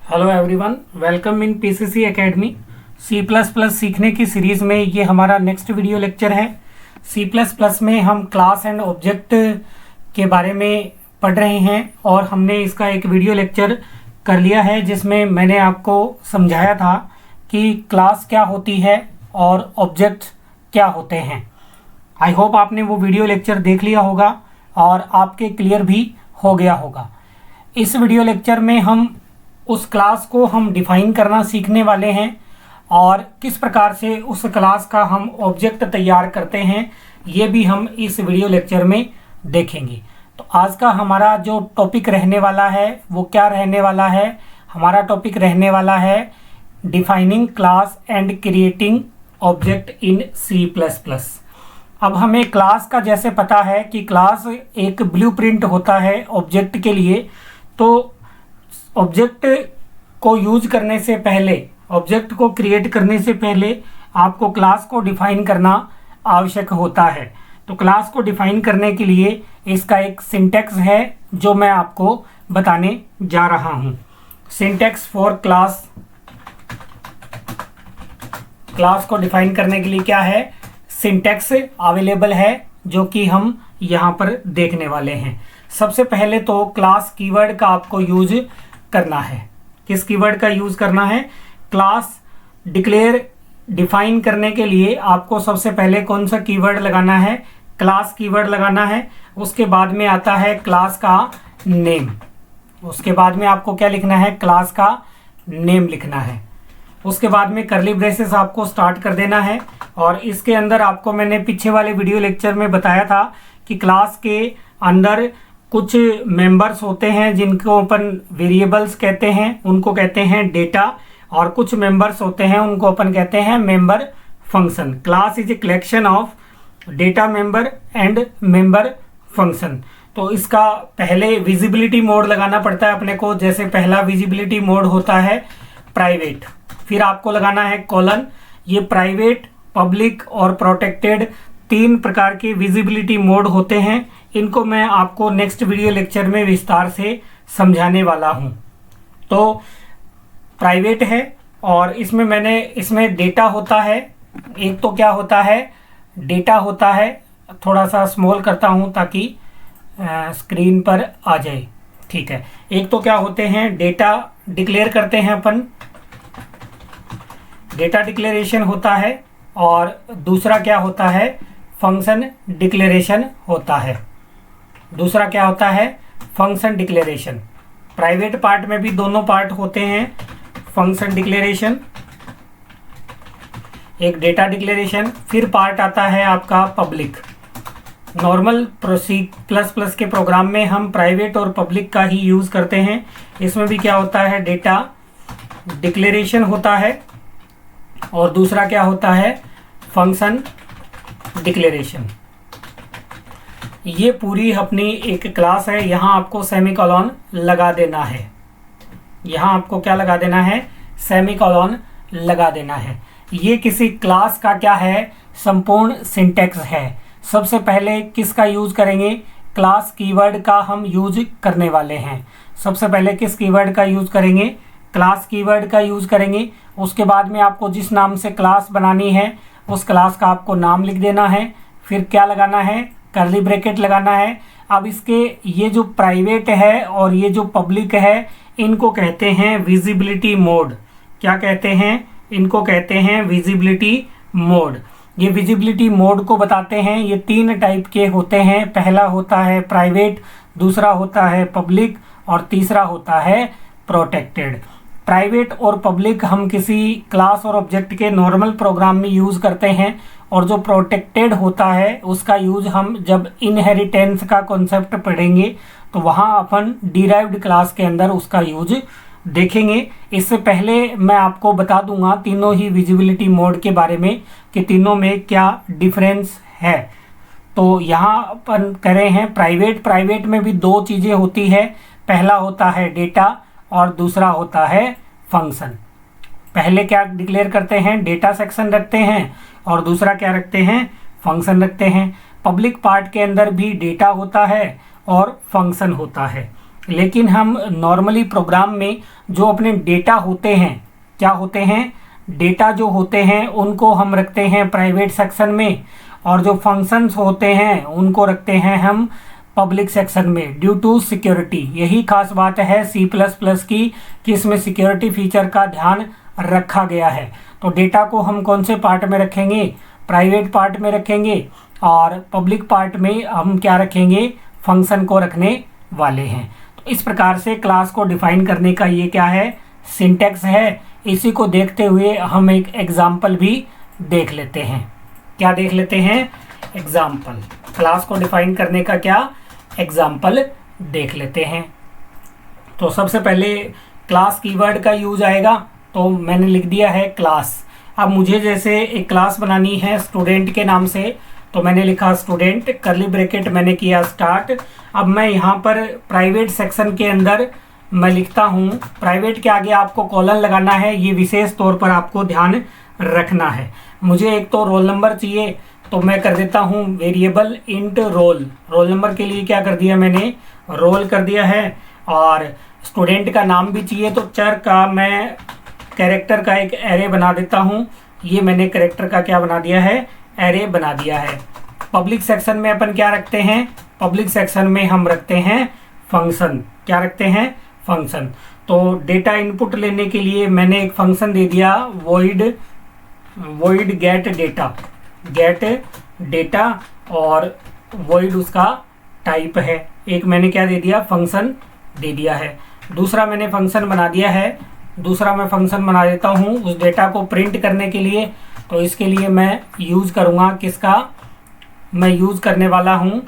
Hello everyone, welcome in PCC academy. C plus plus सीखने की series में ये हमारा नेक्स्ट वीडियो लेक्चर है। सी प्लस प्लस में हम क्लास एंड ऑब्जेक्ट के बारे में पढ़ रहे हैं और हमने इसका एक वीडियो लेक्चर कर लिया है जिसमें मैंने आपको समझाया था कि क्लास क्या होती है और ऑब्जेक्ट क्या होते हैं। आई होप आपने वो वीडियो लेक्चर देख लिया होगा और आपके क्लियर भी हो गया होगा। इस वीडियो लेक्चर में हम उस क्लास को हम डिफाइन करना सीखने वाले हैं और किस प्रकार से उस क्लास का हम ऑब्जेक्ट तैयार करते हैं ये भी हम इस वीडियो लेक्चर में देखेंगे। तो आज का हमारा जो टॉपिक रहने वाला है वो क्या रहने वाला है? हमारा टॉपिक रहने वाला है defining class and creating object in C plus plus. अब हमें क्लास का जैसे पता है कि क्लास एक ब्लूप्रिंट होता है ऑब्जेक्ट के लिए, तो ऑब्जेक्ट को यूज करने से पहले, ऑब्जेक्ट को क्रिएट करने से पहले आपको क्लास को डिफाइन करना आवश्यक होता है। तो क्लास को डिफाइन करने के लिए इसका एक सिंटैक्स है जो मैं आपको बताने जा रहा हूँ। Syntax for class. क्लास को डिफाइन करने के लिए क्या है, सिंटैक्स अवेलेबल है जो कि हम यहाँ पर देखने वाले हैं। सबसे पहले तो क्लास कीवर्ड का आपको यूज करना है। किस कीवर्ड का यूज करना है? क्लास डिफाइन करने के लिए आपको सबसे पहले कौन सा कीवर्ड लगाना है? क्लास कीवर्ड लगाना है। उसके बाद में आता है क्लास का नेम। उसके बाद में आपको क्या लिखना है? क्लास का नेम लिखना है। उसके बाद में कर्ली ब्रेसेस आपको स्टार्ट कर देना है और इसके अंदर आपको मैंने पीछे वाले वीडियो लेक्चर में बताया था कि क्लास के अंदर कुछ मेंबर्स होते हैं जिनको अपन वेरिएबल्स कहते हैं, उनको कहते हैं डेटा, और कुछ मेंबर्स होते हैं उनको अपन कहते हैं member function. Class is a collection of data member and member function. तो इसका पहले विजिबिलिटी मोड लगाना पड़ता है अपने को। जैसे पहला विजिबिलिटी मोड होता है प्राइवेट, फिर आपको लगाना है कॉलन। ये प्राइवेट, पब्लिक और प्रोटेक्टेड तीन प्रकार के विजिबिलिटी मोड होते हैं। इनको मैं आपको नेक्स्ट वीडियो लेक्चर में विस्तार से समझाने वाला हूं। तो प्राइवेट है और इसमें डेटा होता है। एक तो क्या होता है? डेटा होता है। थोड़ा सा स्मॉल करता हूं ताकि स्क्रीन पर आ जाए। ठीक है। एक तो क्या होते हैं? डेटा डिक्लेयर करते हैं अपन, डेटा डिक्लेरेशन होता है। और दूसरा क्या होता है? फंक्शन डिक्लेरेशन होता है। दूसरा क्या होता है? Function declaration. प्राइवेट पार्ट में भी दोनों पार्ट होते हैं, फंक्शन डिक्लेरेशन, एक डेटा डिक्लेरेशन, फिर पार्ट आता है आपका पब्लिक। नॉर्मल प्लस प्लस के प्रोग्राम में हम प्राइवेट और पब्लिक का ही यूज करते हैं। इसमें भी क्या होता है? डेटा डिक्लेरेशन होता है और दूसरा क्या होता है? Function declaration. ये पूरी अपनी एक क्लास है। यहाँ आपको सेमीकोलन लगा देना है। यहाँ आपको क्या लगा देना है? सेमीकोलन लगा देना है। ये किसी क्लास का क्या है? संपूर्ण सिंटैक्स है। सबसे पहले किसका यूज करेंगे? क्लास कीवर्ड का हम यूज करने वाले हैं। सबसे पहले किस कीवर्ड का यूज करेंगे? क्लास कीवर्ड का यूज करेंगे। उसके बाद में आपको जिस नाम से क्लास बनानी है उस क्लास का आपको नाम लिख देना है। फिर क्या लगाना है? कर्ली ब्रैकेट लगाना है। अब इसके ये जो प्राइवेट है और ये जो पब्लिक है इनको कहते हैं विजिबिलिटी मोड। क्या कहते हैं? इनको कहते हैं विजिबिलिटी मोड। ये विजिबिलिटी मोड को बताते हैं। ये तीन टाइप के होते हैं। पहला होता है प्राइवेट, दूसरा होता है पब्लिक और तीसरा होता है प्रोटेक्टेड। प्राइवेट और पब्लिक हम किसी क्लास और ऑब्जेक्ट के नॉर्मल प्रोग्राम में यूज़ करते हैं और जो प्रोटेक्टेड होता है उसका यूज़ हम जब इनहेरिटेंस का कॉन्सेप्ट पढ़ेंगे तो वहाँ अपन डिराइव्ड क्लास के अंदर उसका यूज देखेंगे। इससे पहले मैं आपको बता दूंगा तीनों ही विजिबिलिटी मोड के बारे में कि तीनों में क्या डिफरेंस है। तो यहाँ अपन कह रहे हैं प्राइवेट में भी दो चीज़ें होती है। पहला होता है डेटा और दूसरा होता है फंक्शन। पहले क्या डिक्लेयर करते हैं? डेटा सेक्शन रखते हैं और दूसरा क्या रखते हैं? फंक्शन रखते हैं। पब्लिक पार्ट के अंदर भी डेटा होता है और फंक्शन होता है। लेकिन हम नॉर्मली प्रोग्राम में जो अपने डेटा होते हैं, क्या होते हैं, डेटा जो होते हैं उनको हम रखते हैं प्राइवेट सेक्शन में, और जो फंक्शंस होते हैं उनको रखते हैं हम पब्लिक सेक्शन में, ड्यू टू सिक्योरिटी। यही खास बात है सी प्लस प्लस की कि इसमें सिक्योरिटी फीचर का ध्यान रखा गया है। तो डेटा को हम कौन से पार्ट में रखेंगे, प्राइवेट पार्ट में रखेंगे, और पब्लिक पार्ट में हम क्या रखेंगे, फंक्शन को रखने वाले हैं। तो इस प्रकार से क्लास को डिफाइन करने का ये क्या है, सिंटैक्स है। इसी को देखते हुए हम एक एग्जाम्पल भी देख लेते हैं। क्या देख लेते हैं, एग्जाम्पल। क्लास को डिफाइन करने का क्या एग्जाम्पल देख लेते हैं। तो सबसे पहले क्लास कीवर्ड का यूज आएगा, तो मैंने लिख दिया है क्लास। अब मुझे जैसे एक क्लास बनानी है स्टूडेंट के नाम से, तो मैंने लिखा स्टूडेंट, कर्ली ब्रैकेट मैंने किया स्टार्ट। अब मैं यहाँ पर प्राइवेट सेक्शन के अंदर मैं लिखता हूँ, प्राइवेट के आगे आपको कॉलन लगाना है, ये विशेष तौर पर आपको ध्यान रखना है। मुझे एक तो रोल नंबर चाहिए, तो मैं कर देता हूँ variable int roll. Roll number के लिए क्या कर दिया मैंने, रोल कर दिया है। और स्टूडेंट का नाम भी चाहिए, तो चर का मैं कैरेक्टर का एक एरे बना देता हूँ। ये मैंने कैरेक्टर का क्या बना दिया है, एरे बना दिया है। पब्लिक सेक्शन में अपन क्या रखते हैं, पब्लिक सेक्शन में हम रखते हैं फंक्शन। क्या रखते हैं, फंक्शन। तो डेटा इनपुट लेने के लिए मैंने एक फंक्शन दे दिया void get data, और void उसका टाइप है। एक मैंने क्या दे दिया, फंक्शन दे दिया है। दूसरा मैंने फंक्शन बना दिया है, दूसरा मैं फंक्शन बना देता हूँ उस डेटा को प्रिंट करने के लिए। तो इसके लिए मैं यूज करूँगा किसका, मैं यूज करने वाला हूँ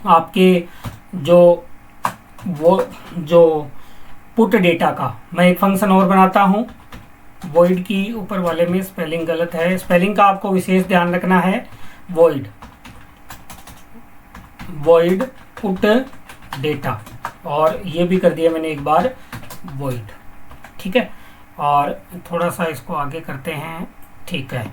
आपके जो पुट डेटा का। मैं एक फंक्शन और बनाता हूँ, void की ऊपर वाले में स्पेलिंग गलत है, स्पेलिंग का आपको विशेष ध्यान रखना है। void पुट डेटा, और ये भी कर दिया मैंने एक बार void, ठीक है। और थोड़ा सा इसको आगे करते हैं, ठीक है।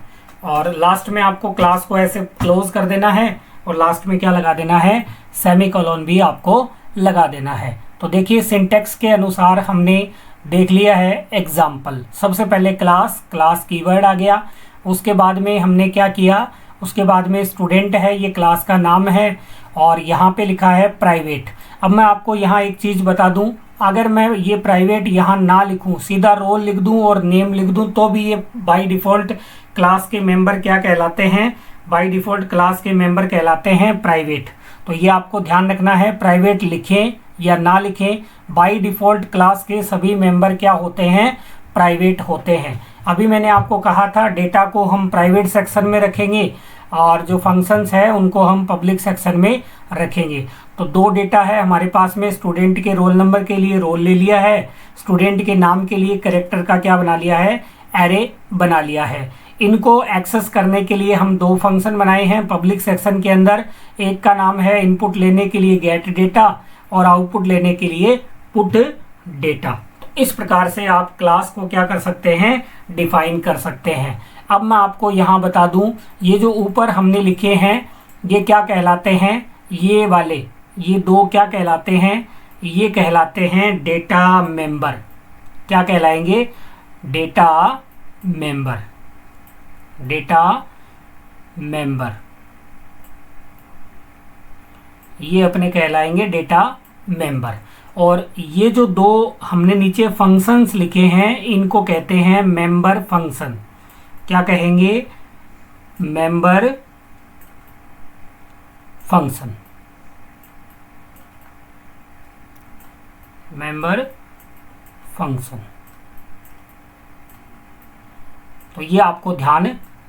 और लास्ट में आपको क्लास को ऐसे क्लोज कर देना है, और लास्ट में क्या लगा देना है, सेमीकोलन भी आपको लगा देना है। तो देखिए सिंटैक्स के अनुसार हमने देख लिया है एग्जाम्पल। सबसे पहले क्लास कीवर्ड आ गया, उसके बाद में हमने क्या किया, उसके बाद में स्टूडेंट है, ये क्लास का नाम है, और यहाँ पे लिखा है प्राइवेट। अब मैं आपको यहाँ एक चीज़ बता दूँ, अगर मैं ये प्राइवेट यहाँ ना लिखूँ, सीधा रोल लिख दूँ और नेम लिख दूँ, तो भी ये बाय डिफ़ॉल्ट क्लास के मेंबर क्या कहलाते हैं, बाय डिफ़ॉल्ट क्लास के मेंबर कहलाते हैं प्राइवेट। तो ये आपको ध्यान रखना है, प्राइवेट लिखें या ना लिखें, बाय डिफ़ॉल्ट क्लास के सभी मेंबर क्या होते हैं, प्राइवेट होते हैं। अभी मैंने आपको कहा था डेटा को हम प्राइवेट सेक्शन में रखेंगे, और जो फंक्शंस है उनको हम पब्लिक सेक्शन में रखेंगे। तो दो डेटा है हमारे पास में, स्टूडेंट के रोल नंबर के लिए रोल ले लिया है, स्टूडेंट के नाम के लिए कैरेक्टर का क्या बना लिया है, एरे बना लिया है। इनको एक्सेस करने के लिए हम दो फंक्शन बनाए हैं पब्लिक सेक्शन के अंदर। एक का नाम है इनपुट लेने के लिए गेट डेटा, और आउटपुट लेने के लिए पुट डेटा। तो इस प्रकार से आप क्लास को क्या कर सकते हैं, डिफाइन कर सकते हैं। अब मैं आपको यहाँ बता दूँ, ये जो ऊपर हमने लिखे हैं ये क्या कहलाते हैं, ये वाले, ये दो क्या कहलाते हैं, ये कहलाते हैं डेटा मेंबर। क्या कहलाएंगे, डेटा मेंबर, डेटा मेंबर, ये अपने कहलाएंगे डेटा मेंबर। और ये जो दो हमने नीचे फंक्शंस लिखे हैं इनको कहते हैं मेंबर फंक्शन। क्या कहेंगे, मेंबर फंक्शन, मेंबर फंक्शन। तो ये आपको ध्यान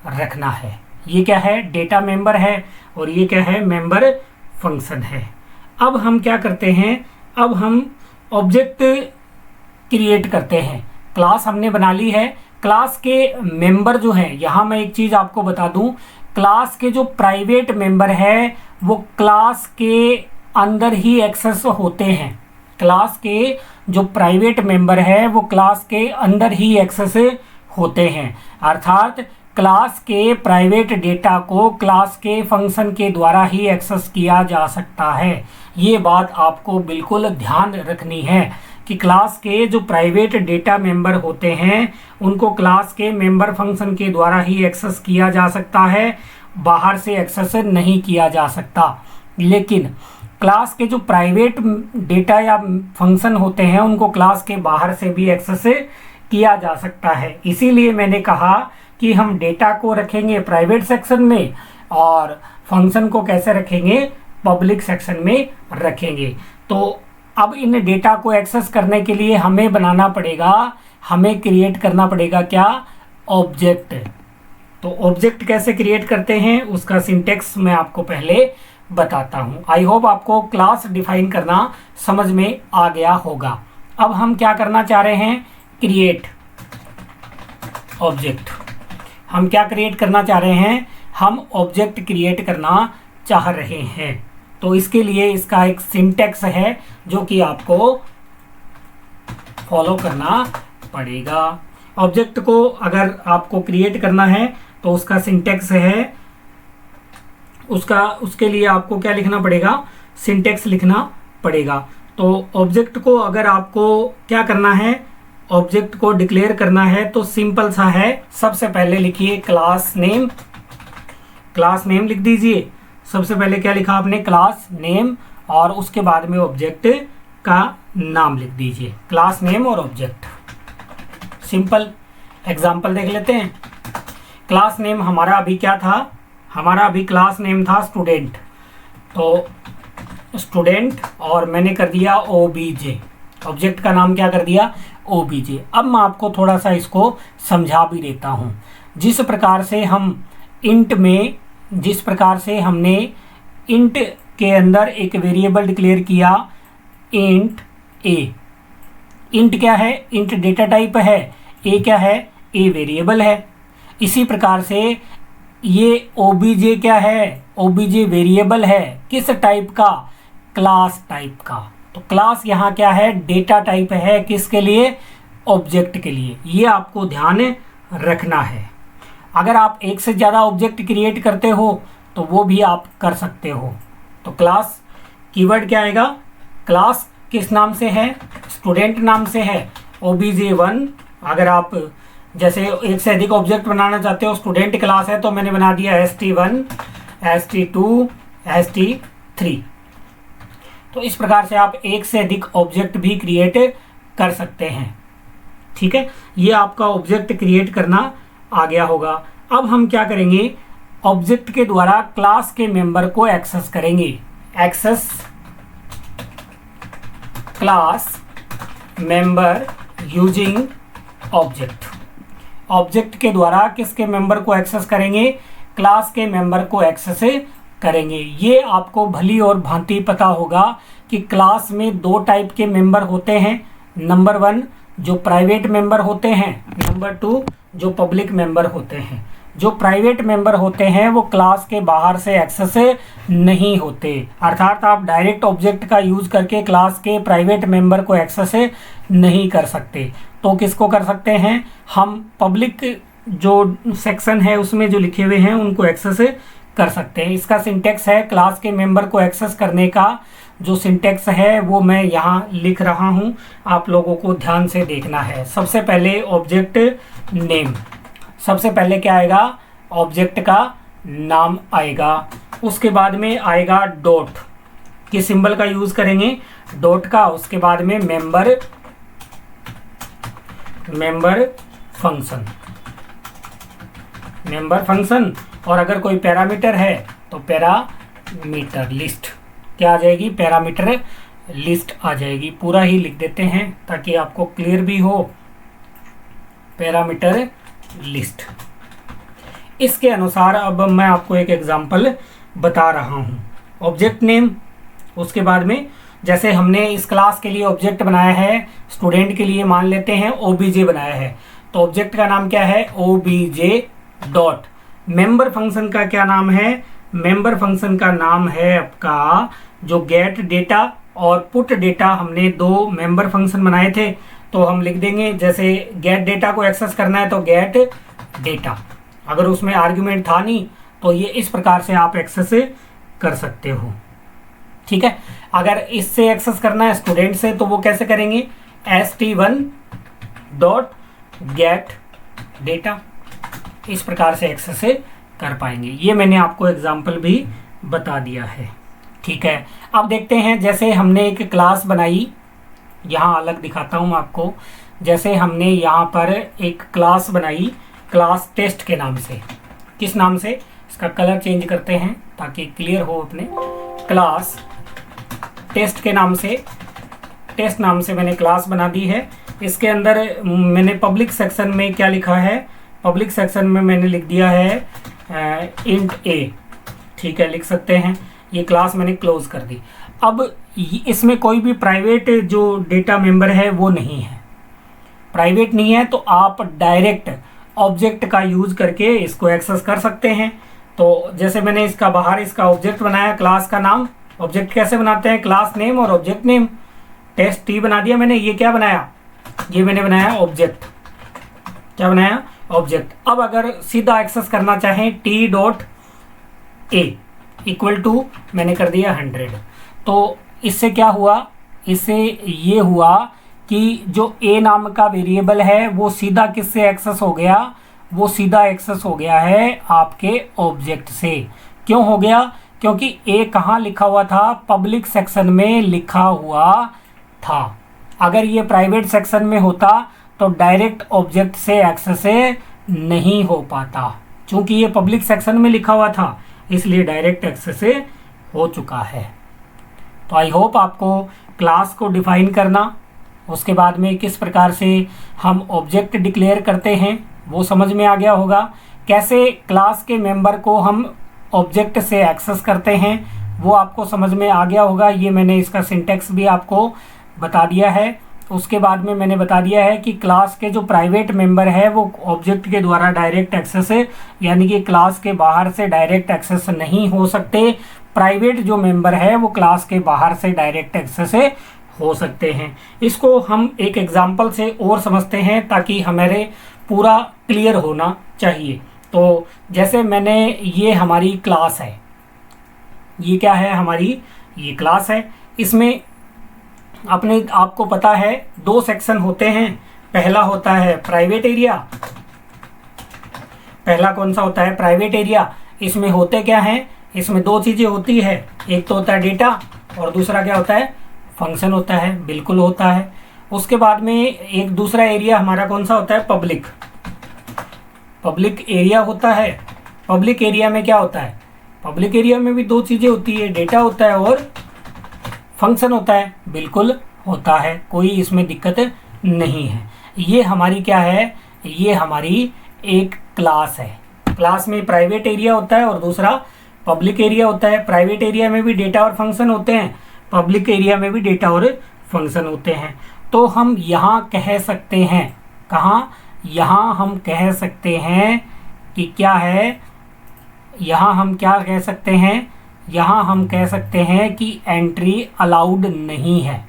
रखना है, ये क्या है, डेटा मेंबर है, और ये क्या है, मेंबर फंक्शन है। अब हम क्या करते हैं, अब हम ऑब्जेक्ट क्रिएट करते हैं। क्लास हमने बना ली है, क्लास के मेंबर जो हैं, यहाँ मैं एक चीज़ आपको बता दूँ, क्लास के जो प्राइवेट मेंबर है वो क्लास के अंदर ही एक्सेस होते हैं। क्लास के जो प्राइवेट मेंबर है वो क्लास के अंदर ही एक्सेस होते हैं। अर्थात क्लास के प्राइवेट डेटा को क्लास के फंक्शन के द्वारा ही एक्सेस किया जा सकता है। ये बात आपको बिल्कुल ध्यान रखनी है कि क्लास के जो प्राइवेट डेटा मेंबर होते हैं उनको क्लास के मेंबर फंक्शन के द्वारा ही एक्सेस किया जा सकता है, बाहर से एक्सेस नहीं किया जा सकता। लेकिन क्लास के जो प्राइवेट डेटा या फंक्शन होते हैं उनको क्लास के बाहर से भी एक्सेस किया जा सकता है। इसीलिए मैंने कहा कि हम डेटा को रखेंगे प्राइवेट सेक्शन में और फंक्शन को कैसे रखेंगे, पब्लिक सेक्शन में रखेंगे। तो अब इन डेटा को एक्सेस करने के लिए हमें बनाना पड़ेगा, हमें क्रिएट करना पड़ेगा क्या, ऑब्जेक्ट। तो ऑब्जेक्ट कैसे क्रिएट करते हैं उसका सिंटेक्स मैं आपको पहले बताता हूँ। आई होप आपको क्लास डिफाइन करना समझ में आ गया होगा। अब हम क्या करना चाह रहे हैं, क्रिएट ऑब्जेक्ट। हम क्या क्रिएट करना चाह रहे हैं, हम ऑब्जेक्ट क्रिएट करना चाह रहे हैं। तो इसके लिए इसका एक सिंटेक्स है जो कि आपको फॉलो करना पड़ेगा। ऑब्जेक्ट को अगर आपको क्रिएट करना है तो उसका सिंटेक्स है, उसके लिए आपको क्या लिखना पड़ेगा, सिंटेक्स लिखना पड़ेगा। तो ऑब्जेक्ट को अगर आपको क्या करना है, ऑब्जेक्ट को डिक्लेयर करना है तो सिंपल सा है। सबसे पहले लिखिए क्लास नेम, क्लास नेम लिख दीजिए। सबसे पहले क्या लिखा आपने, क्लास नेम, और उसके बाद में ऑब्जेक्ट का नाम लिख दीजिए, क्लास नेम और ऑब्जेक्ट। सिंपल एग्जांपल देख लेते हैं। क्लास नेम हमारा अभी क्या था, हमारा अभी क्लास नेम था स्टूडेंट, तो स्टूडेंट और मैंने कर दिया OBJ, ऑब्जेक्ट का नाम क्या कर दिया, OBJ। अब मैं आपको थोड़ा सा इसको समझा भी देता हूँ। जिस प्रकार से हम इंट में, जिस प्रकार से हमने इंट के अंदर एक वेरिएबल डिक्लेयर किया इंट a, इंट क्या है, इंट डेटा टाइप है, a क्या है, a वेरिएबल है। इसी प्रकार से ये OBJ क्या है, OBJ वेरिएबल है, किस टाइप का, क्लास टाइप का। तो क्लास यहाँ क्या है, डेटा टाइप है, किसके लिए, ऑब्जेक्ट के लिए। ये आपको ध्यान रखना है। अगर आप एक से ज़्यादा ऑब्जेक्ट क्रिएट करते हो तो वो भी आप कर सकते हो। तो क्लास कीवर्ड क्या आएगा, क्लास किस नाम से है, स्टूडेंट नाम से है, OBJ1। अगर आप जैसे एक से अधिक ऑब्जेक्ट बनाना चाहते हो, स्टूडेंट क्लास है तो मैंने बना दिया ST1, ST2, ST3। तो इस प्रकार से आप एक से अधिक ऑब्जेक्ट भी क्रिएट कर सकते हैं। ठीक है, ये आपका ऑब्जेक्ट क्रिएट करना आ गया होगा। अब हम क्या करेंगे, ऑब्जेक्ट के द्वारा क्लास के मेंबर को एक्सेस करेंगे। Access class member using object. Object के द्वारा किसके मेंबर को एक्सेस करेंगे, क्लास के मेंबर को एक्सेस करेंगे। ये आपको भली और भांति पता होगा कि क्लास में दो टाइप के मेंबर होते हैं। नंबर 1 जो प्राइवेट मेंबर होते हैं, नंबर 2 जो पब्लिक मेंबर होते हैं। जो प्राइवेट मेंबर होते हैं वो क्लास के बाहर से एक्सेस नहीं होते, अर्थात आप डायरेक्ट ऑब्जेक्ट का यूज करके क्लास के प्राइवेट मेंबर को एक्सेस नहीं कर सकते। तो किसको कर सकते हैं, हम पब्लिक जो सेक्शन है उसमें जो लिखे हुए हैं उनको एक्सेस कर सकते हैं। इसका सिंटेक्स है, क्लास के मेंबर को एक्सेस करने का जो सिंटेक्स है वो मैं यहाँ लिख रहा हूँ, आप लोगों को ध्यान से देखना है। सबसे पहले ऑब्जेक्ट नेम, सबसे पहले क्या आएगा, ऑब्जेक्ट का नाम आएगा। उसके बाद में आएगा डॉट, किस सिंबल का यूज करेंगे, डॉट का। उसके बाद में मेंबर फंक्शन, मेंबर फंक्शन। और अगर कोई पैरामीटर है तो पैरामीटर लिस्ट क्या आ जाएगी, पैरामीटर लिस्ट आ जाएगी। पूरा ही लिख देते हैं ताकि आपको क्लियर भी हो, पैरामीटर लिस्ट। इसके अनुसार अब मैं आपको एक एग्जांपल बता रहा हूँ। ऑब्जेक्ट नेम, उसके बाद में जैसे हमने इस क्लास के लिए ऑब्जेक्ट बनाया है, स्टूडेंट के लिए मान लेते हैं OBJ बनाया है, तो ऑब्जेक्ट का नाम क्या है, OBJ डॉट। मेंबर फंक्शन का क्या नाम है, मेंबर फंक्शन का नाम है आपका जो गेट डेटा और पुट डेटा। हमने दो मेंबर फंक्शन बनाए थे तो हम लिख देंगे, जैसे गेट डेटा को एक्सेस करना है तो गेट डेटा, अगर उसमें आर्ग्यूमेंट था नहीं तो ये इस प्रकार से आप एक्सेस कर सकते हो। ठीक है, अगर इससे एक्सेस करना है स्टूडेंट से तो वो कैसे करेंगे, st1.get data, इस प्रकार से एक्सेस कर पाएंगे। ये मैंने आपको एग्जाम्पल भी बता दिया है। ठीक है, अब देखते हैं, जैसे हमने एक क्लास बनाई, यहाँ अलग दिखाता हूँ आपको। जैसे हमने यहाँ पर एक क्लास बनाई क्लास टेस्ट के नाम से। किस नाम से, इसका कलर चेंज करते हैं ताकि क्लियर हो अपने। क्लास टेस्ट के नाम से, टेस्ट नाम से मैंने क्लास बना दी है। इसके अंदर मैंने पब्लिक सेक्शन में क्या लिखा है, पब्लिक सेक्शन में मैंने लिख दिया है इंट ए। ठीक है, लिख सकते हैं। ये क्लास मैंने क्लोज कर दी। अब इसमें कोई भी प्राइवेट जो डेटा मेंबर है वो नहीं है, प्राइवेट नहीं है, तो आप डायरेक्ट ऑब्जेक्ट का यूज करके इसको एक्सेस कर सकते हैं। तो जैसे मैंने इसका बाहर इसका ऑब्जेक्ट बनाया, क्लास का नाम, ऑब्जेक्ट कैसे बनाते हैं, क्लास नेम और ऑब्जेक्ट नेम, टेस्ट टी बना दिया मैंने। ये क्या बनाया, ये मैंने बनाया ऑब्जेक्ट। क्या बनाया, ऑब्जेक्ट। अब अगर सीधा एक्सेस करना चाहें t.a इक्वल टू मैंने कर दिया 100, तो इससे क्या हुआ, इससे ये हुआ कि जो a नाम का वेरिएबल है वो सीधा किससे एक्सेस हो गया, वो सीधा एक्सेस हो गया है आपके ऑब्जेक्ट से। क्यों हो गया, क्योंकि a कहाँ लिखा हुआ था, पब्लिक सेक्शन में लिखा हुआ था। अगर ये प्राइवेट सेक्शन में होता तो डायरेक्ट ऑब्जेक्ट से एक्सेस नहीं हो पाता। चूंकि ये पब्लिक सेक्शन में लिखा हुआ था इसलिए डायरेक्ट एक्सेस हो चुका है। तो आई होप आपको क्लास को डिफाइन करना, उसके बाद में किस प्रकार से हम ऑब्जेक्ट डिक्लेयर करते हैं वो समझ में आ गया होगा। कैसे क्लास के मेंबर को हम ऑब्जेक्ट से एक्सेस करते हैं वो आपको समझ में आ गया होगा। ये मैंने इसका सिंटेक्स भी आपको बता दिया है। उसके बाद में मैंने बता दिया है कि क्लास के जो प्राइवेट मेंबर है वो ऑब्जेक्ट के द्वारा डायरेक्ट एक्सेस यानी कि क्लास के बाहर से डायरेक्ट एक्सेस नहीं हो सकते। प्राइवेट जो मेंबर है वो क्लास के बाहर से डायरेक्ट एक्सेस हो सकते हैं। इसको हम एक एग्जांपल से और समझते हैं ताकि हमारे पूरा क्लियर होना चाहिए। तो जैसे मैंने, ये हमारी क्लास है, ये क्या है हमारी, ये क्लास है। इसमें अपने आपको पता है 2 सेक्शन होते हैं। पहला होता है प्राइवेट एरिया, पहला कौन सा होता है, प्राइवेट एरिया। इसमें होते क्या हैं, इसमें 2 चीज़ें होती है, एक तो होता है डेटा और दूसरा क्या होता है, फंक्शन होता है। बिल्कुल होता है। उसके बाद में एक दूसरा एरिया हमारा कौन सा होता है, पब्लिक, पब्लिक एरिया होता है। पब्लिक एरिया में क्या होता है, पब्लिक एरिया में भी 2 चीज़ें होती है, डेटा होता है और फंक्शन होता है। बिल्कुल होता है, कोई इसमें दिक्कत नहीं है। ये हमारी क्या है, ये हमारी एक क्लास है। क्लास में प्राइवेट एरिया होता है और दूसरा पब्लिक एरिया होता है। प्राइवेट एरिया में भी डेटा और फंक्शन होते हैं, पब्लिक एरिया में भी डेटा और फंक्शन होते हैं। तो हम यहाँ कह सकते हैं, कहाँ, यहाँ हम कह सकते हैं कि क्या है, यहाँ हम क्या कह सकते हैं, यहाँ हम कह सकते हैं कि एंट्री अलाउड नहीं है।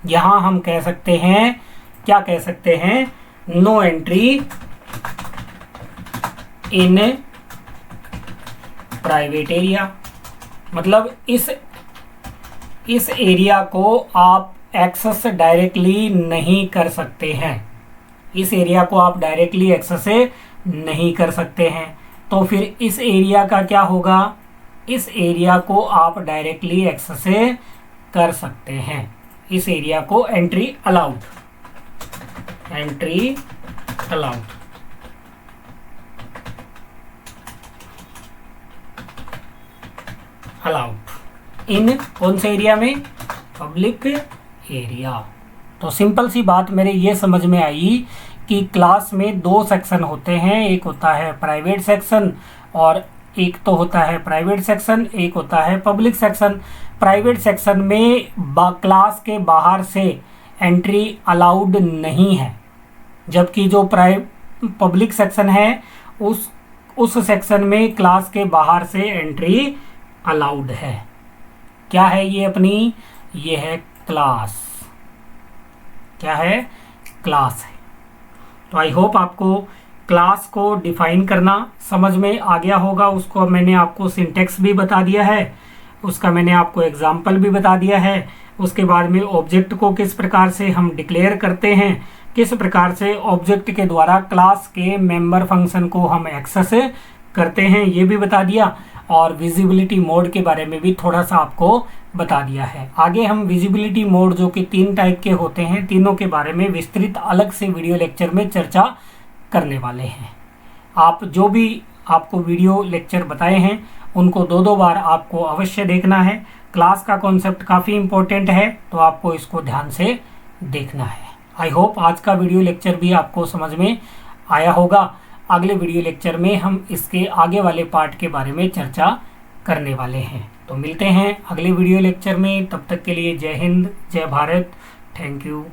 यहाँ हम कह सकते हैं, क्या कह सकते हैं, no entry in private area. मतलब इस एरिया को आप एक्सेस डायरेक्टली नहीं कर सकते हैं, इस एरिया को आप डायरेक्टली एक्सेस नहीं कर सकते हैं। तो फिर इस एरिया का क्या होगा, इस एरिया को आप डायरेक्टली एक्सेस कर सकते हैं। इस एरिया को entry allowed, entry allowed, allowed in कौन से एरिया में, पब्लिक एरिया। तो सिंपल सी बात मेरे ये समझ में आई कि क्लास में 2 सेक्शन होते हैं, एक होता है प्राइवेट सेक्शन और एक तो होता है प्राइवेट सेक्शन, एक होता है पब्लिक सेक्शन। प्राइवेट सेक्शन में क्लास के बाहर से एंट्री अलाउड नहीं है, जबकि जो पब्लिक सेक्शन है उस सेक्शन में क्लास के बाहर से एंट्री अलाउड है। क्या है ये अपनी, ये है क्लास, क्या है, क्लास है। तो आई होप आपको क्लास को डिफाइन करना समझ में आ गया होगा। उसको मैंने आपको सिंटेक्स भी बता दिया है, उसका मैंने आपको एग्जाम्पल भी बता दिया है। उसके बाद में ऑब्जेक्ट को किस प्रकार से हम डिक्लेयर करते हैं, किस प्रकार से ऑब्जेक्ट के द्वारा क्लास के मेंबर फंक्शन को हम एक्सेस करते हैं, ये भी बता दिया। और विजिबिलिटी मोड के बारे में भी थोड़ा सा आपको बता दिया है। आगे हम विजिबिलिटी मोड जो कि 3 टाइप के होते हैं, तीनों के बारे में विस्तृत अलग से वीडियो लेक्चर में चर्चा करने वाले हैं। आप जो भी आपको वीडियो लेक्चर बताए हैं उनको 2-2 बार आपको अवश्य देखना है। क्लास का कॉन्सेप्ट काफ़ी इम्पोर्टेंट है, तो आपको इसको ध्यान से देखना है। आई होप आज का वीडियो लेक्चर भी आपको समझ में आया होगा। अगले वीडियो लेक्चर में हम इसके आगे वाले पार्ट के बारे में चर्चा करने वाले हैं। तो मिलते हैं अगले वीडियो लेक्चर में, तब तक के लिए जय हिंद, जय भारत, थैंक यू।